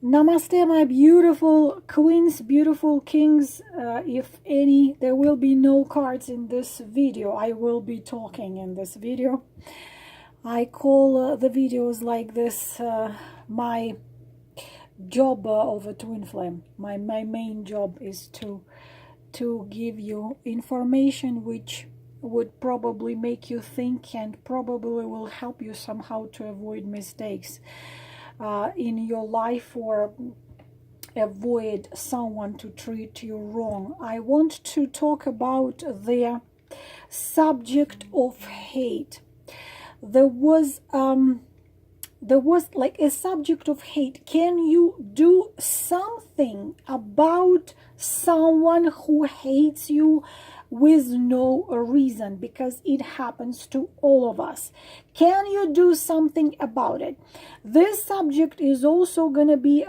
Namaste, my beautiful queens, beautiful kings. If any, there will be no cards in this video. I will be talking in this video. I call the videos like this my job of a twin flame. My main job is to give you information which would probably make you think and probably will help you somehow to avoid mistakes in your life, or avoid someone to treat you wrong. I want to talk about the subject of hate. There was like a subject of hate. Can you do something about someone who hates you with no reason? Because it happens to all of us. Can you do something about it? This subject is also going to be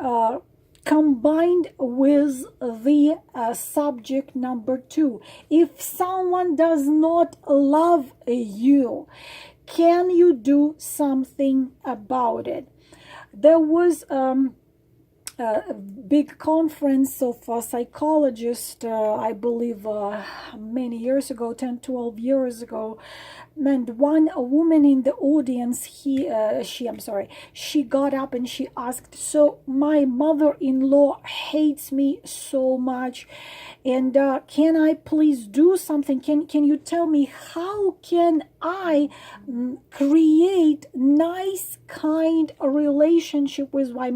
combined with the subject number 2. If someone does not love you, can you do something about it? There was a big conference of psychologists, I believe many years ago, 10-12 years ago, and one woman in the audience, she got up and she asked, so my mother-in-law hates me so much, and can I please do something? Can you tell me how can I create nice, kind relationship with my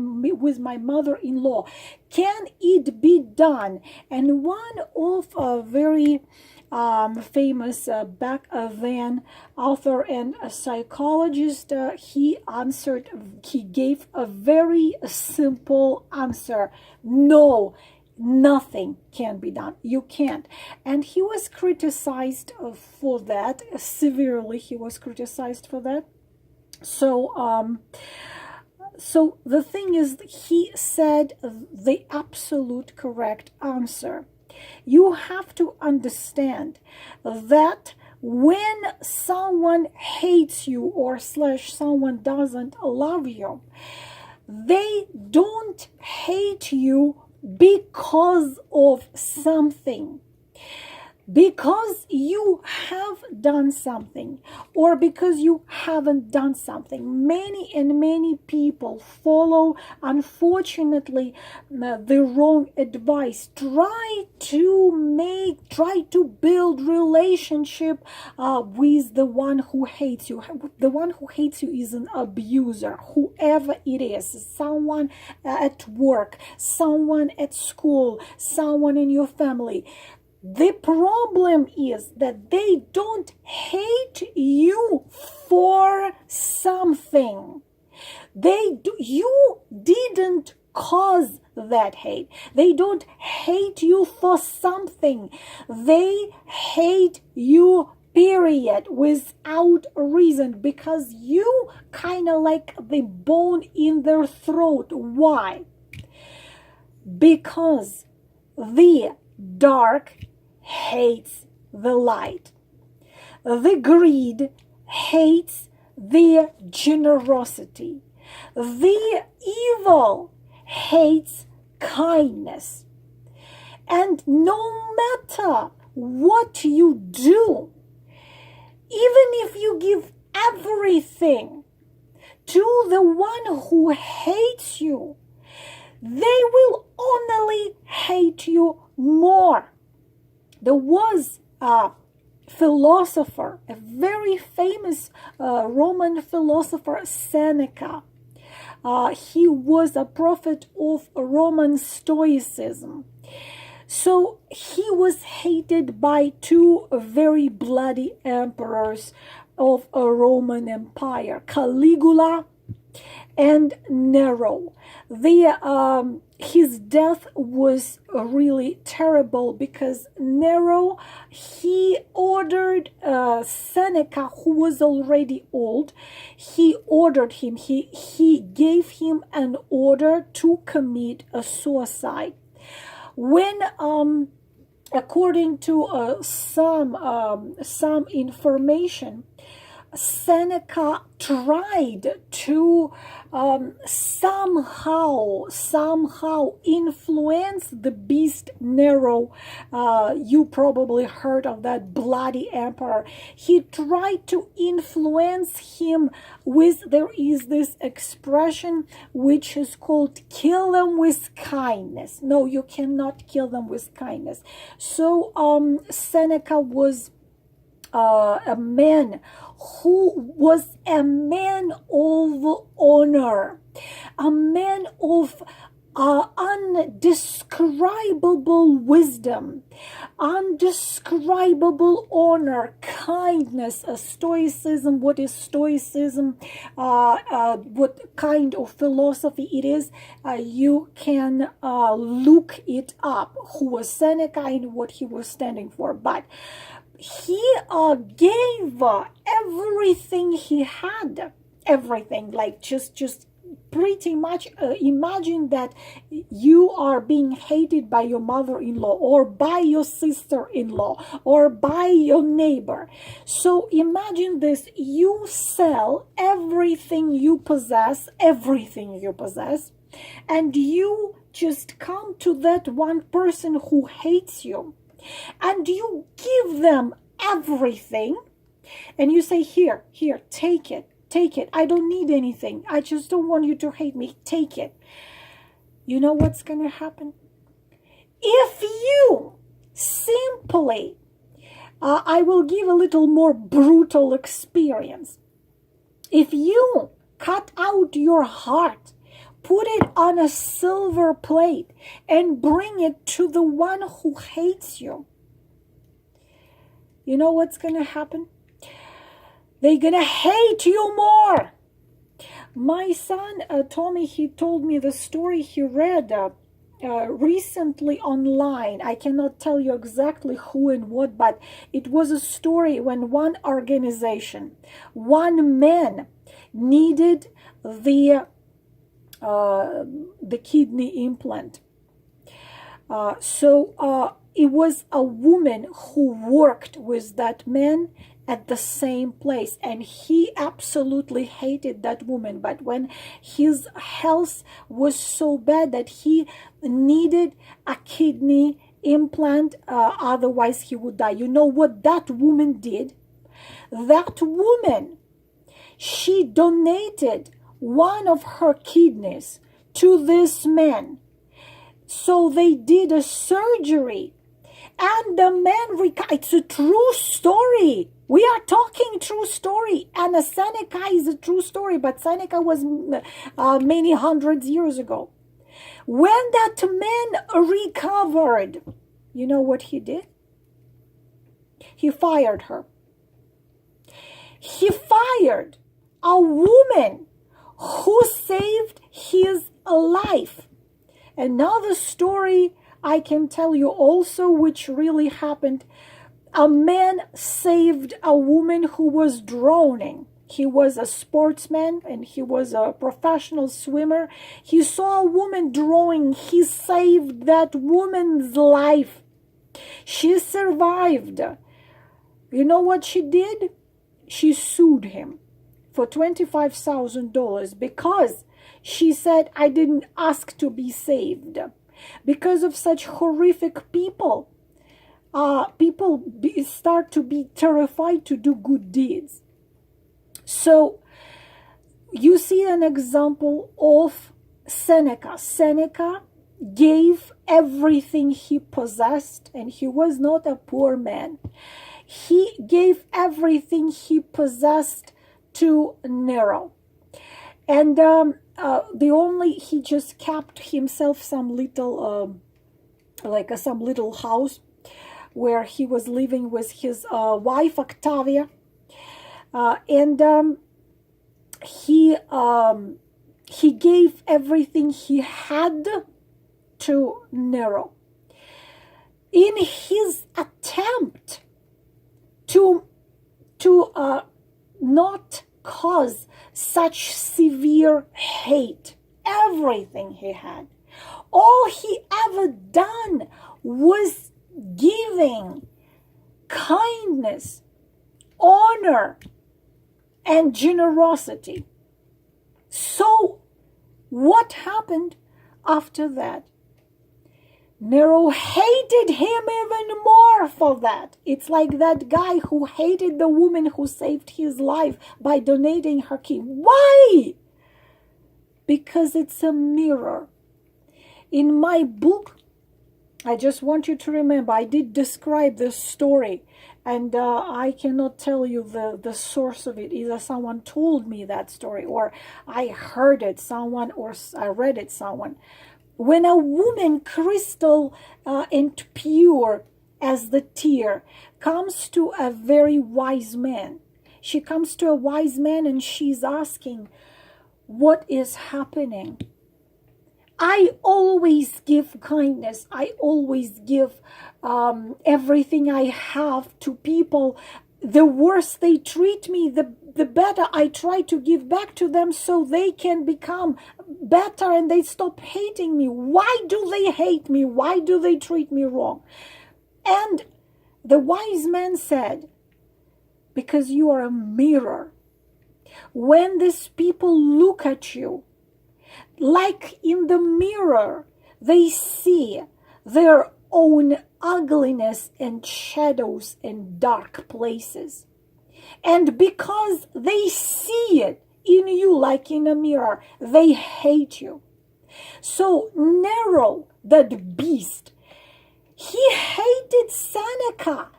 mother-in-law? Can it be done? And one of very famous back then author and a psychologist, he gave a very simple answer: no, nothing can be done. You can't. And he was criticized for that severely. He was criticized for that. So so the thing is, he said the absolute correct answer. You have to understand that when someone hates you or someone doesn't love you, they don't hate you because of something. Because you have done something, or because you haven't done something. Many people follow, unfortunately, the wrong advice. Try to build relationship with the one who hates you. The one who hates you is an abuser, whoever it is. Someone at work, someone at school, someone in your family. The problem is that they don't hate you for something. You didn't cause that hate. They don't hate you for something. They hate you, period, without reason, because you kind of like the bone in their throat. Why? Because the dark hates the light. The greed hates the generosity. The evil hates kindness. And no matter what you do, even if you give everything to the one who hates you, they will only hate you more. There was a philosopher, a very famous Roman philosopher, Seneca. He was a prophet of Roman Stoicism. So he was hated by 2 very bloody emperors of a Roman Empire, Caligula and Nero. His death was really terrible because Nero, he ordered Seneca, who was already old, he gave him an order to commit a suicide. When according to some information, Seneca tried to somehow influence the beast Nero. You probably heard of that bloody emperor. He tried to influence him with, there is this expression which is called kill them with kindness. No, you cannot kill them with kindness. So Seneca was a man who was a man of honor, a man of undescribable wisdom, undescribable honor, kindness, stoicism. What is stoicism? What kind of philosophy it is? You can look it up, who was Seneca and what he was standing for. But he gave everything he had, everything, like just pretty much imagine that you are being hated by your mother-in-law or by your sister-in-law or by your neighbor. So imagine this, you sell everything you possess, and you just come to that one person who hates you, and you give them everything, and you say, here, take it. I don't need anything. I just don't want you to hate me. Take it. You know what's going to happen? If you simply, I will give a little more brutal experience. If you cut out your heart, put it on a silver plate, and bring it to the one who hates you, you know what's going to happen? They're going to hate you more. My son, Tommy, he told me the story he read recently online. I cannot tell you exactly who and what, but it was a story when one organization, one man needed the kidney implant. So it was a woman who worked with that man at the same place, and he absolutely hated that woman. But when his health was so bad that he needed a kidney implant, otherwise he would die, you know what that woman did? That woman, she donated one of her kidneys to this man. So they did a surgery, and the man it's a true story. We are talking true story, and a Seneca is a true story, but Seneca was many hundreds years ago. When that man recovered, you know what he did? He fired her. He fired a woman who saved his life. Another story I can tell you also, which really happened. A man saved a woman who was drowning. He was a sportsman and he was a professional swimmer. He saw a woman drowning. He saved that woman's life. She survived. You know what she did? She sued him for $25,000 because she said, I didn't ask to be saved. Because of such horrific people, people start to be terrified to do good deeds. So you see an example of Seneca. Seneca gave everything he possessed, and he was not a poor man. He gave everything he possessed to Nero. And he just kept himself some little, some little house where he was living with his wife Octavia, and he gave everything he had to Nero in his attempt to not cause such severe hate. Everything he had, all he ever done was giving kindness, honor, and generosity. So what happened after that? Nero hated him even more for that. It's like that guy who hated the woman who saved his life by donating her key. Why? Because it's a mirror. In my book, I just want you to remember, I did describe this story, and I cannot tell you the source of it. Either someone told me that story, or I heard it someone, or I read it someone. When a woman, crystal and pure as the tear, comes to a very wise man, she comes to a wise man and she's asking, what is happening? I always give kindness. I always give everything I have to people. The worse they treat me, the better I try to give back to them so they can become better and they stop hating me. Why do they hate me? Why do they treat me wrong? And the wise man said, because you are a mirror. When these people look at you, like in the mirror, they see their own ugliness and shadows and dark places. And because they see it in you like in a mirror, they hate you. So Nero, that beast, he hated Seneca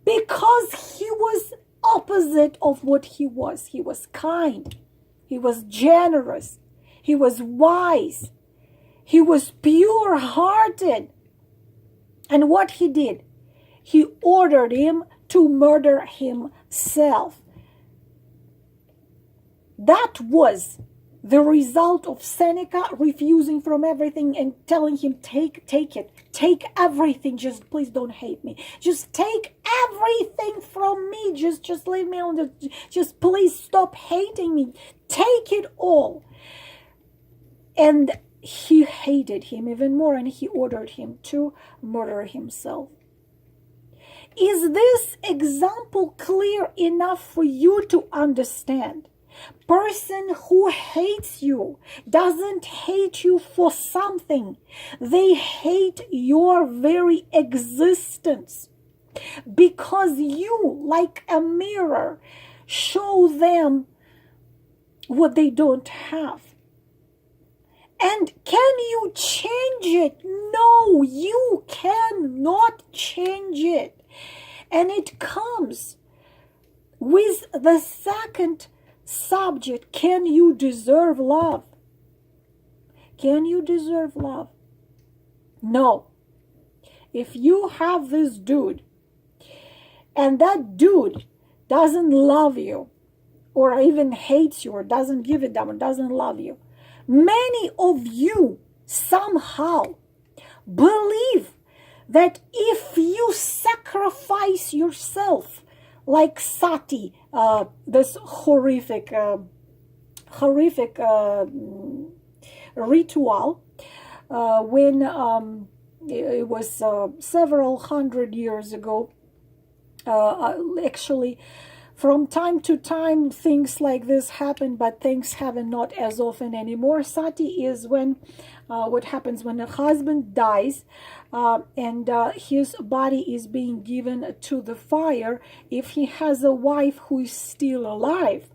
because he was opposite of what he was. He was kind. He was generous. He was wise. He was pure-hearted. And what he did? He ordered him to murder himself. That was the result of Seneca refusing from everything and telling him, take it. Take everything. Just please don't hate me. Just take everything from me. Just leave me alone. Just please stop hating me. Take it all. And he hated him even more, and he ordered him to murder himself. Is this example clear enough for you to understand? Person who hates you doesn't hate you for something. They hate your very existence. Because you, like a mirror, show them what they don't have. And can you change it? No, you cannot change it. And it comes with the second subject. Can you deserve love? Can you deserve love? No. If you have this dude, and that dude doesn't love you, or even hates you, or doesn't give a damn, or doesn't love you, many of you somehow believe that if you sacrifice yourself, like sati, this horrific ritual, when it was several hundred years ago, actually, from time to time, things like this happen, but things happen not as often anymore. Sati is when what happens when a husband dies and his body is being given to the fire. If he has a wife who is still alive,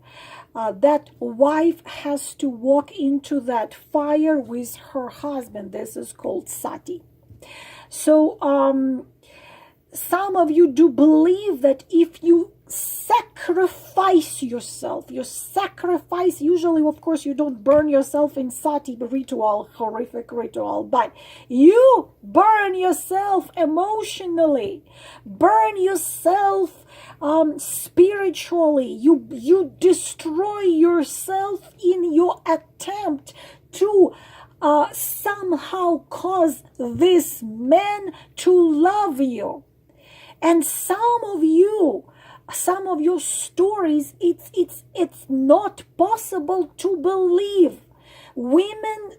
that wife has to walk into that fire with her husband. This is called sati. So some of you do believe that if you sacrifice yourself, you sacrifice, usually of course you don't burn yourself in sati ritual, horrific ritual, but you burn yourself emotionally, burn yourself spiritually, you destroy yourself in your attempt to somehow cause this man to love you. And some of your stories, it's not possible to believe. Women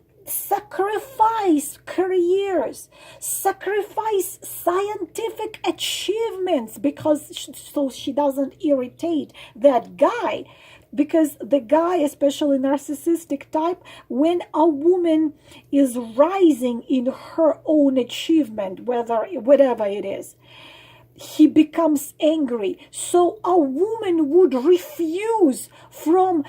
sacrifice careers, sacrifice scientific achievements so she doesn't irritate that guy. Because the guy, especially narcissistic type, when a woman is rising in her own achievement, whatever it is, he becomes angry. So a woman would refuse from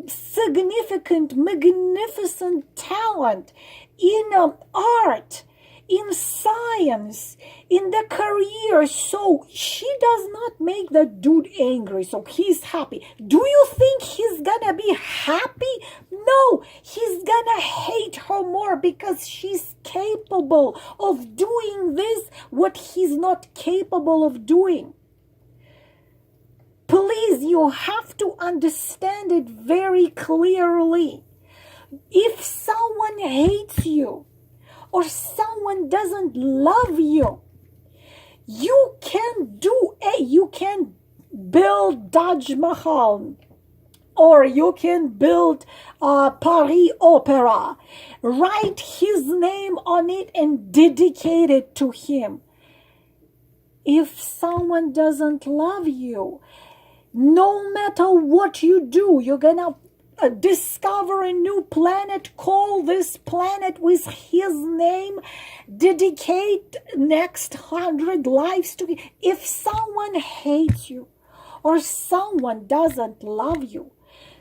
significant, magnificent talent in art, in science, in the career, so she does not make the dude angry, so he's happy. Do you think he's gonna be happy? No, he's gonna hate her more because she's capable of doing this, what he's not capable of doing. Please, you have to understand it very clearly. If someone hates you, or someone doesn't love you, you can build Taj Mahal, or you can build Paris Opera, write his name on it and dedicate it to him. If someone doesn't love you, no matter what you do, you're gonna discover a new planet, call this planet with his name, dedicate next 100 lives to him. If someone hates you or someone doesn't love you,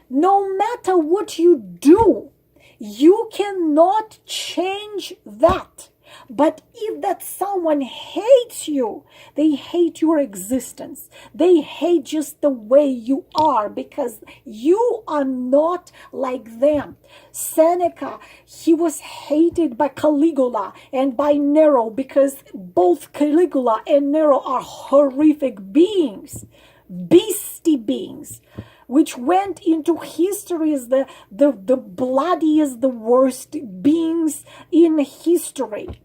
no matter what you do, you cannot change that. But if that someone hates you, they hate your existence. They hate just the way you are because you are not like them. Seneca, he was hated by Caligula and by Nero because both Caligula and Nero are horrific beings, beastie beings, which went into history as the bloodiest, the worst beings in history.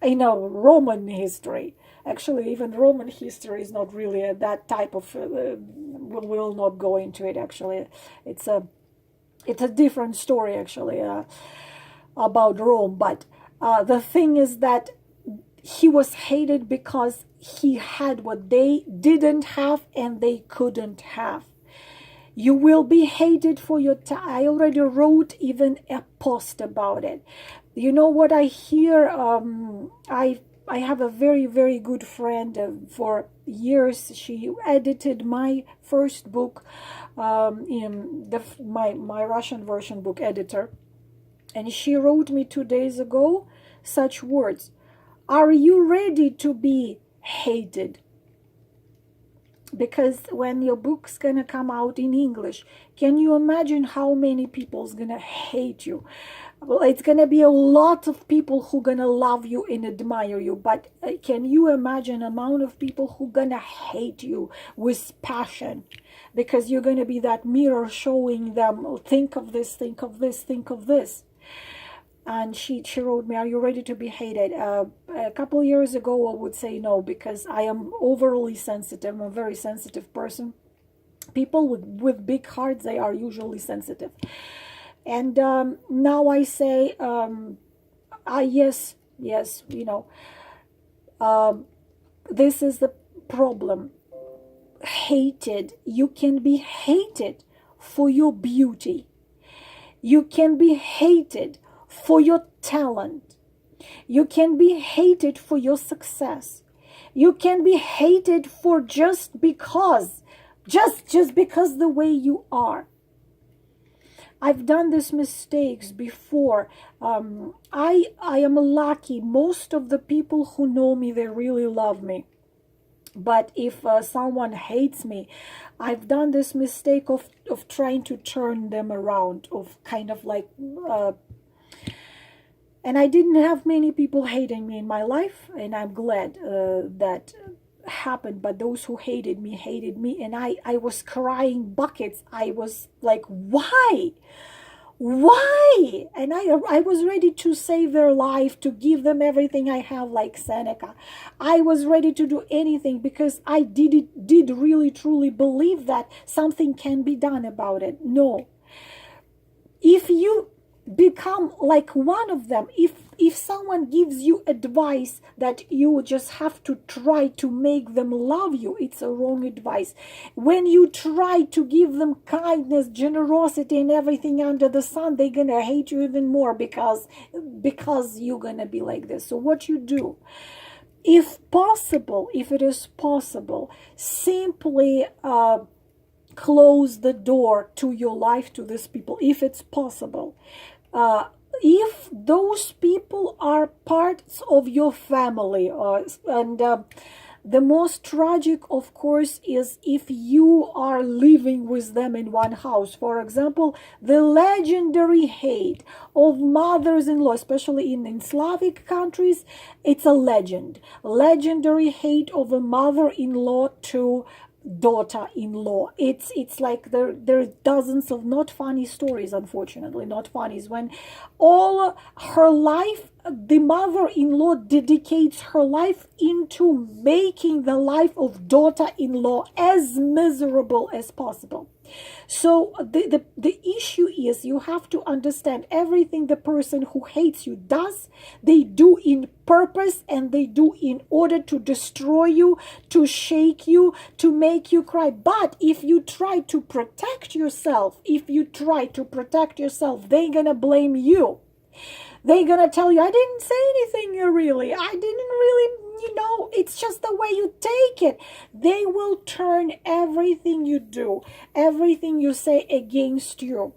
Roman history. Actually, even Roman history is not really that type of, we'll not go into it actually. It's a different story actually about Rome. But the thing is that he was hated because he had what they didn't have and they couldn't have. You will be hated for your I already wrote even a post about it. You know what I hear? I have a very, very good friend for years. She edited my first book, in my Russian version book editor. And she wrote me 2 days ago such words. Are you ready to be hated? Because when your book's gonna come out in English, can you imagine how many people's gonna hate you? Well, it's gonna be a lot of people who gonna love you and admire you, but can you imagine amount of people who gonna hate you with passion? Because you're gonna be that mirror showing them, oh, think of this, think of this, think of this. And she wrote me, are you ready to be hated? A couple years ago, I would say no, because I am overly sensitive. I'm a very sensitive person. People with big hearts, they are usually sensitive. And now I say, yes, this is the problem. Hated. You can be hated for your beauty. You can be hated for your talent. You can be hated for your success. You can be hated for just because the way you are. I've done these mistakes before. I am lucky. Most of the people who know me, they really love me. But if someone hates me, I've done this mistake of trying to turn them around, of kind of like and I didn't have many people hating me in my life, and I'm glad that happened. But those who hated me, and I was crying buckets. I was like, why? And I was ready to save their life, to give them everything I have, like Seneca. I was ready to do anything because I did really truly believe that something can be done about it. No. If you become like one of them. If someone gives you advice that you just have to try to make them love you, it's a wrong advice. When you try to give them kindness, generosity, and everything under the sun, they're gonna hate you even more because you're gonna be like this. So what you do, if possible, if it is possible, simply close the door to your life, to these people, if it's possible. If those people are parts of your family, the most tragic, of course, is if you are living with them in one house. For example, the legendary hate of mothers-in-law, especially in Slavic countries, it's a legend. Legendary hate of a mother-in-law to daughter-in-law. It's like there are dozens of not funny stories, unfortunately, not funnies, when all her life the mother-in-law dedicates her life into making the life of daughter-in-law as miserable as possible. So the issue is, you have to understand, everything the person who hates you does, they do in purpose, and they do in order to destroy you, to shake you, to make you cry. But if you try to protect yourself, they're gonna blame you. They're gonna tell you, I didn't say anything really. I didn't really, it's just the way you take it. They will turn everything you do, everything you say against you.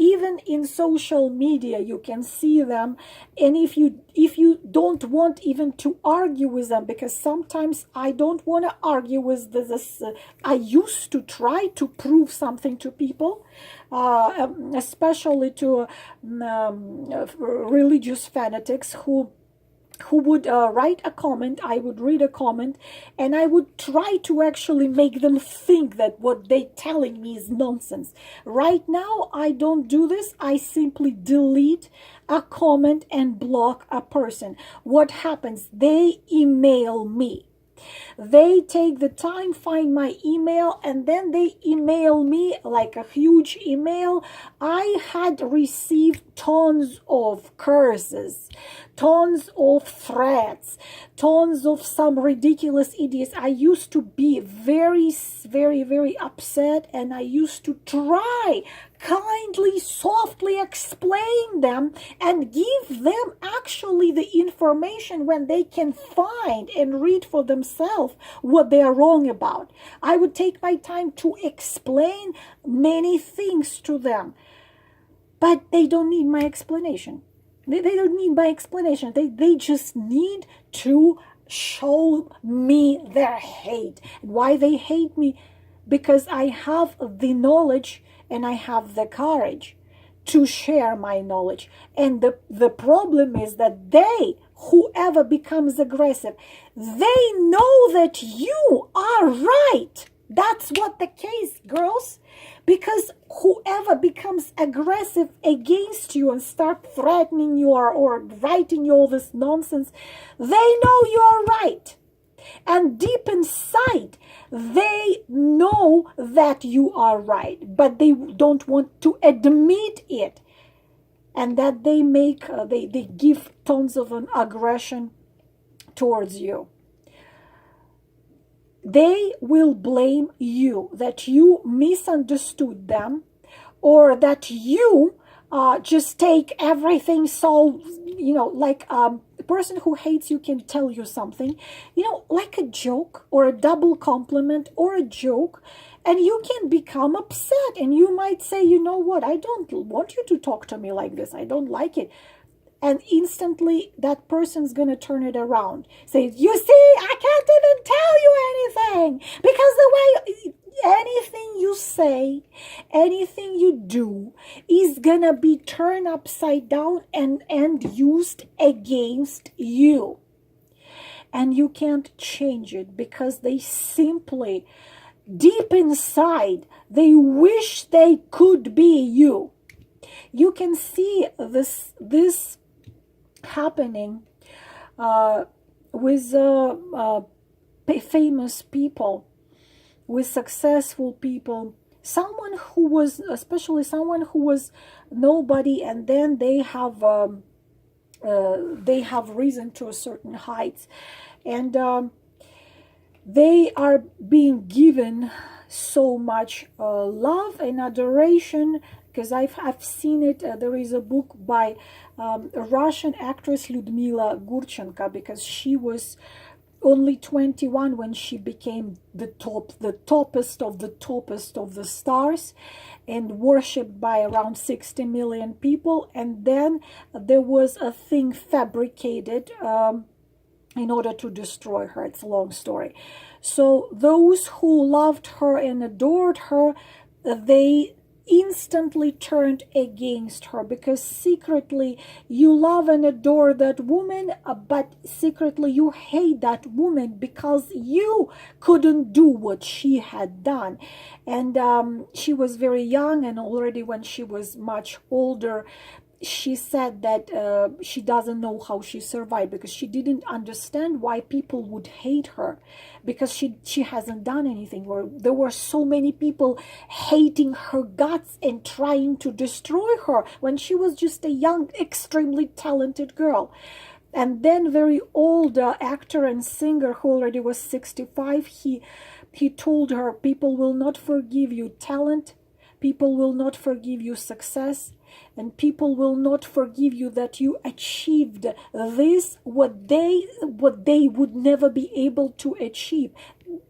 Even in social media, you can see them. And if you don't want even to argue with them, because sometimes I don't want to argue with this. I used to try to prove something to people, especially to religious fanatics who would write a comment. I would read a comment, and I would try to actually make them think that what they're telling me is nonsense. Right now, I don't do this. I simply delete a comment and block a person. What happens? They email me. They take the time, find my email, and then they email me like a huge email. I had received tons of curses, tons of threats, tons of some ridiculous idiots. I used to be very, very, very upset, and I used to try kindly, softly explain them and give them actually the information when they can find and read for themselves what they are wrong about. I would take my time to explain many things to them, but they don't need my explanation. They don't need my explanation. They just need to show me their hate. And why they hate me? Because I have the knowledge and I have the courage to share my knowledge. And the problem is that whoever becomes aggressive, they know that you are right. That's what the case, girls. Because whoever becomes aggressive against you and start threatening you or writing you all this nonsense, they know you are right. And deep inside, they know that you are right, but they don't want to admit it. And that they give tons of an aggression towards you. They will blame you that you misunderstood them, or that you just take everything so, like a person who hates you can tell you something, like a joke or a double compliment or a joke, and you can become upset, and you might say, you know what, I don't want you to talk to me like this. I don't like it. And instantly that person's going to turn it around. Say, you see, I can't even tell you anything, because the way anything you say, anything you do is going to be turned upside down and used against you. And you can't change it, because they simply, deep inside, they wish they could be you. You can see this happening with famous people, with successful people, someone who was, especially someone who was nobody, and then they have risen to a certain heights, and they are being given so much love and adoration, because I've seen it. There is a book by a Russian actress, Lyudmila Gurchenko, because she was only 21 when she became the toppest of the stars, and worshipped by around 60 million people. And then there was a thing fabricated in order to destroy her. It's a long story. So those who loved her and adored her, they instantly turned against her, because secretly you love and adore that woman, but secretly you hate that woman because you couldn't do what she had done. And she was very young, and already when she was much older, she said that she doesn't know how she survived, because she didn't understand why people would hate her, because she hasn't done anything. There were so many people hating her guts and trying to destroy her when she was just a young, extremely talented girl. And then very old actor and singer, who already was 65, he told her, people will not forgive you talent, people will not forgive you success, and people will not forgive you that you achieved this, what they would never be able to achieve.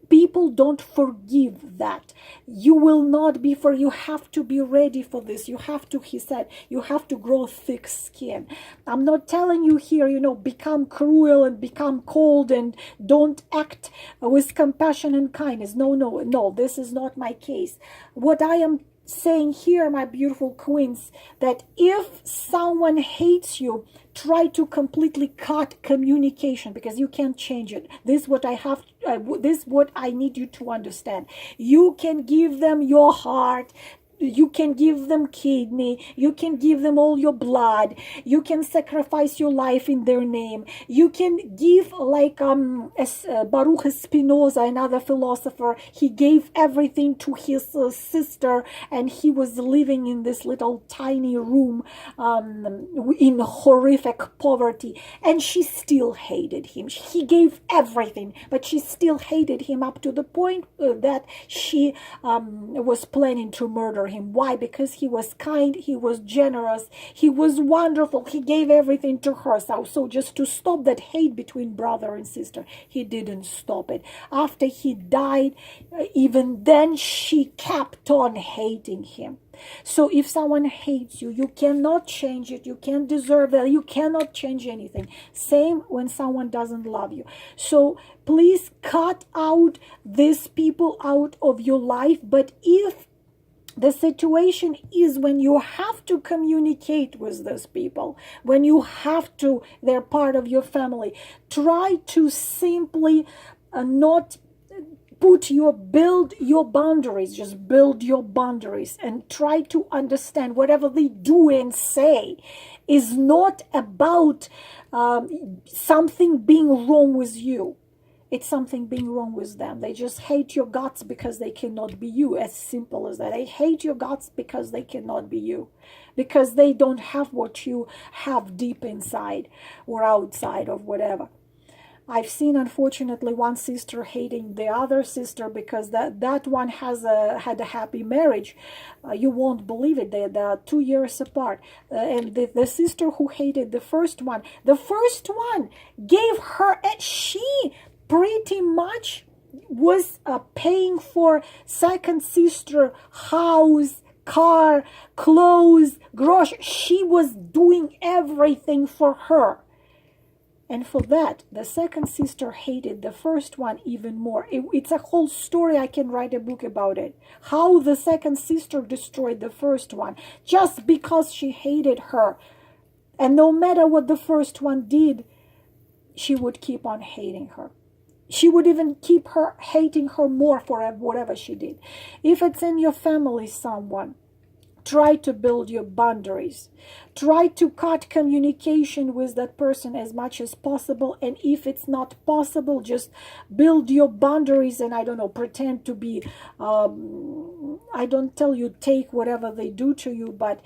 People don't forgive that. You will not be, for you have to be ready for this. You have to, he said, you have to grow thick skin. I'm not telling you here, become cruel and become cold and don't act with compassion and kindness. No, this is not my case. What I am saying here, my beautiful queens, that if someone hates you, try to completely cut communication, because you can't change it. This is what this is what I need you to understand. You can give them your heart, you can give them kidney, you can give them all your blood, you can sacrifice your life in their name, you can give, like Baruch Spinoza, another philosopher, he gave everything to his sister, and he was living in this little tiny room in horrific poverty, and she still hated him. He gave everything, but she still hated him, up to the point that she was planning to murder him. Why? Because he was kind, he was generous, he was wonderful, he gave everything to her. So just to stop that hate between brother and sister, he didn't stop it. After he died, even then she kept on hating him. So if someone hates you, you cannot change it, you can't deserve that, you cannot change anything. Same when someone doesn't love you. So please cut out these people out of your life. But if the situation is when you have to communicate with those people, when you have to, they're part of your family, try to simply not build your boundaries, just build your boundaries, and try to understand whatever they do and say is not about something being wrong with you. It's something being wrong with them. They just hate your guts because they cannot be you. As simple as that. They hate your guts because they cannot be you. Because they don't have what you have deep inside or outside or whatever. I've seen, unfortunately, one sister hating the other sister because that one had a happy marriage. You won't believe it. They're 2 years apart. And the sister who hated the first one gave her, she pretty much was paying for second sister house, car, clothes, groceries. She was doing everything for her. And for that, the second sister hated the first one even more. It's a whole story. I can write a book about it. How the second sister destroyed the first one just because she hated her. And no matter what the first one did, she would keep on hating her. She would even keep her hating her more for whatever she did. If it's in your family, someone Try to build your boundaries. Try to cut communication with that person as much as possible. And if it's not possible, just build your boundaries and, I don't know, pretend to be, I don't tell you take whatever they do to you, but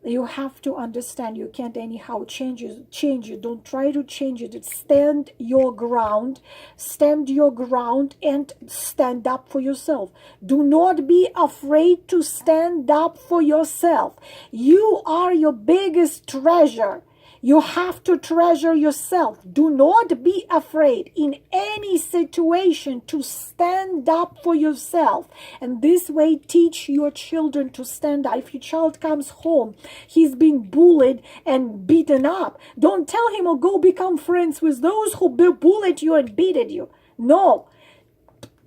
you have to understand you can't anyhow change it. Don't try to change it. Stand your ground. Stand your ground and stand up for yourself. Do not be afraid to stand up for yourself. You are your biggest treasure. You have to treasure yourself. Do not be afraid in any situation to stand up for yourself. And this way, teach your children to stand up. If your child comes home, he's being bullied and beaten up, don't tell him, or go become friends with those who bullied you and beated you. No.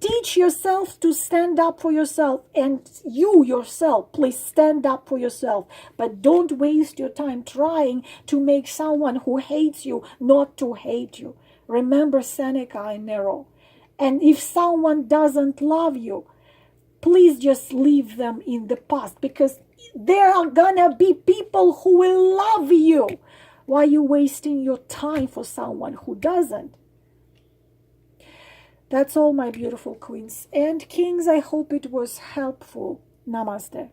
Teach yourself to stand up for yourself, and you yourself, please stand up for yourself. But don't waste your time trying to make someone who hates you not to hate you. Remember Seneca and Nero. And if someone doesn't love you, please just leave them in the past, because there are gonna be people who will love you. Why are you wasting your time for someone who doesn't? That's all, my beautiful queens and kings. I hope it was helpful. Namaste.